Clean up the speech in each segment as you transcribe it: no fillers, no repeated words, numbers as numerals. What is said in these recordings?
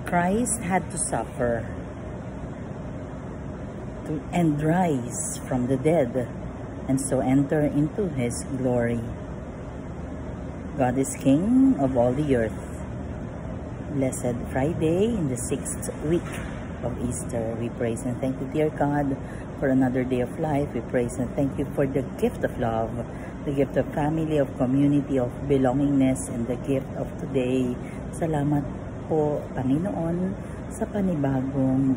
Christ had to suffer and rise from the dead, and so enter into his glory. God is King of all the earth. Blessed Friday in the 6th week of Easter. We praise and thank you, dear God, for another day of life. We praise and thank you for the gift of love, the gift of family, of community, of belongingness, and the gift of today. Salamat po, Panginoon, sa panibagong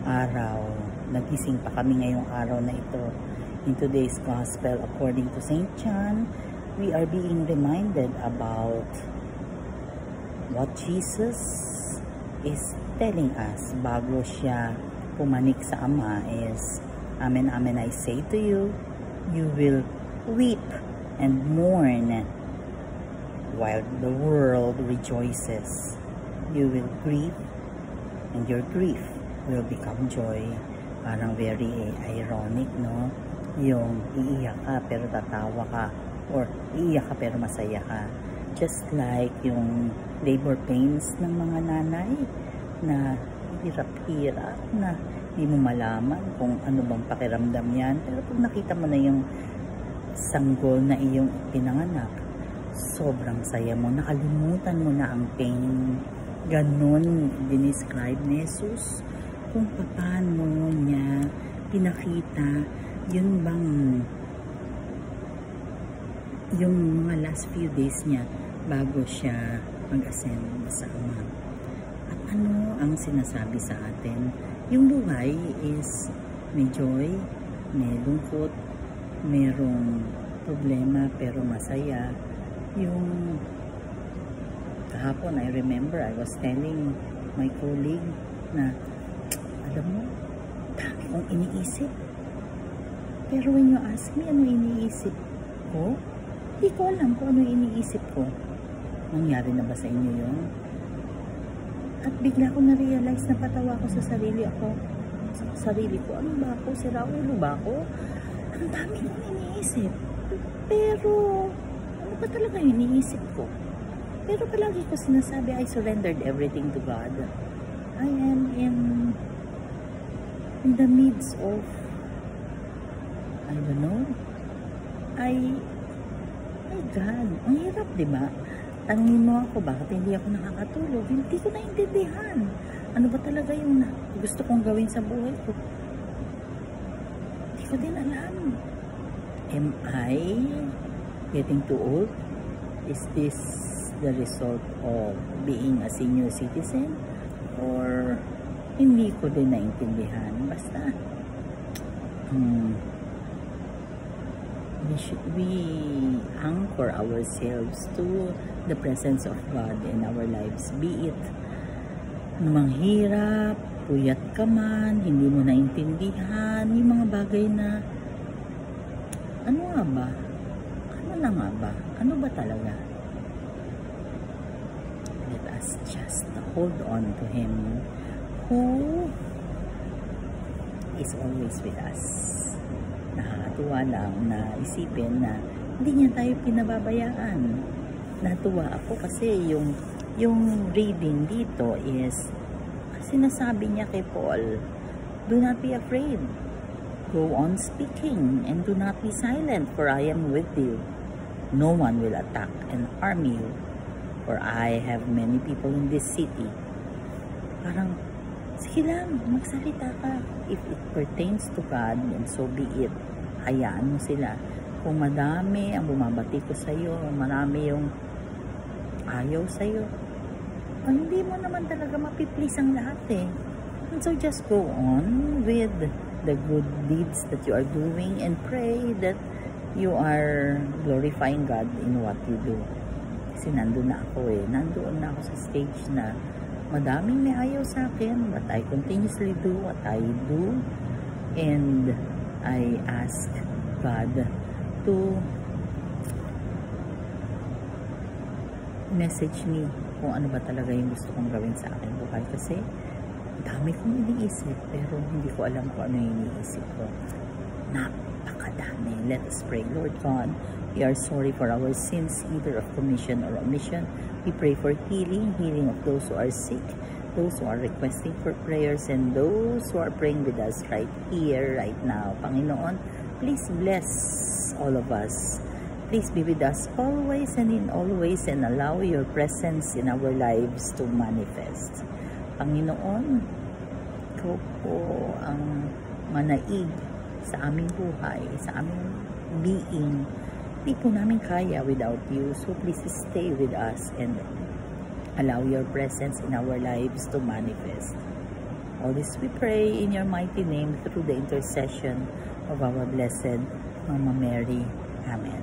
araw. Nagising pa kami ngayong araw na ito. In today's Gospel, according to St. John, we are being reminded about what Jesus is telling us bago siya pumanik sa Ama is, Amen, amen, I say to you, you will weep and mourn while the world rejoices. You will grieve and your grief will become joy. Parang very ironic, no? Yung iiyak ka pero tatawa ka, or iiyak ka pero masaya ka. Just like yung labor pains ng mga nanay na hirap-hirap na hindi mo malaman kung ano bang pakiramdam yan. Pero pag nakita mo na yung sanggol na iyong pinanganak, sobrang saya mo, nakalimutan mo na ang pain. Ganon dinescribe ni Jesus kung paano niya pinakita yun bang yung mga last few days niya bago siya mag-ascend sa Ama. At ano ang sinasabi sa atin? Yung buhay is may joy, may lungkot, merong problema pero masaya. Yung kahapon, I remember I was telling my colleague na, alam mo, dami kong iniisip. Pero when you ask me ano iniisip ko, hindi ko alam kung ano iniisip ko. Nangyari na ba sa inyo yun? At bigla ko na-realize na patawa ko sa sarili ko. Ano ba ako? Sira ulo ba ako? Ang dami kong iniisip. Pero, ano ba talaga yung iniisip ko? Pero palagi ko sinasabi, I surrendered everything to God. I am in the midst of, I don't know, my God, ang hirap, diba? Tanungin mo ako, bakit hindi ako nakakatulog? Hindi ko naintindihan. Ano ba talaga yung gusto kong gawin sa buhay ko? Hindi ko din alam. Am I getting too old? Is this the result of being a senior citizen? Or hindi ko din naintindihan? Basta, we anchor ourselves to the presence of God in our lives. Be it manghirap, puyat ka man, hindi mo naintindihan, yung mga bagay na ano nga ba? Ano na nga ba? Ano ba talaga? Let us just hold on to Him who is always with us. Nakakatuwa lang na isipin na hindi niya tayo pinababayaan. Natuwa ako kasi yung reading dito is sinasabi niya kay Paul, do not be afraid. Go on speaking and do not be silent, for I am with you. No one will attack and harm you, for I have many people in this city. Parang, sige lang, magsalita ka. If it pertains to God, and so be it. Hayaan mo sila. Kung madami ang bumabati ko sa'yo, marami yung ayaw sa'yo, hindi mo naman talaga mapiplease ang lahat eh. And so just go on with the good deeds that you are doing and pray that you are glorifying God in what you do. Kasi nandun na ako eh. Nandoon na ako sa stage na madaming may ayaw sa akin, but I continuously do what I do, and I ask God to message me kung ano ba talaga yung gusto kong gawin sa aking buhay. Kasi dami kong iniisip pero hindi ko alam kung ano yung iniisip ko. Napakadami. Let us pray. Lord God, we are sorry for our sins, either of commission or omission. We pray for healing of those who are sick, those who are requesting for prayers, and those who are praying with us right here, right now. Panginoon, please bless all of us. Please be with us always and in all ways, and allow your presence in our lives to manifest. Panginoon, ikaw po ang manaig sa aming buhay, sa aming being. Hindi po namin kaya without you. So please stay with us and allow your presence in our lives to manifest. All this we pray in your mighty name through the intercession of our blessed Mama Mary. Amen.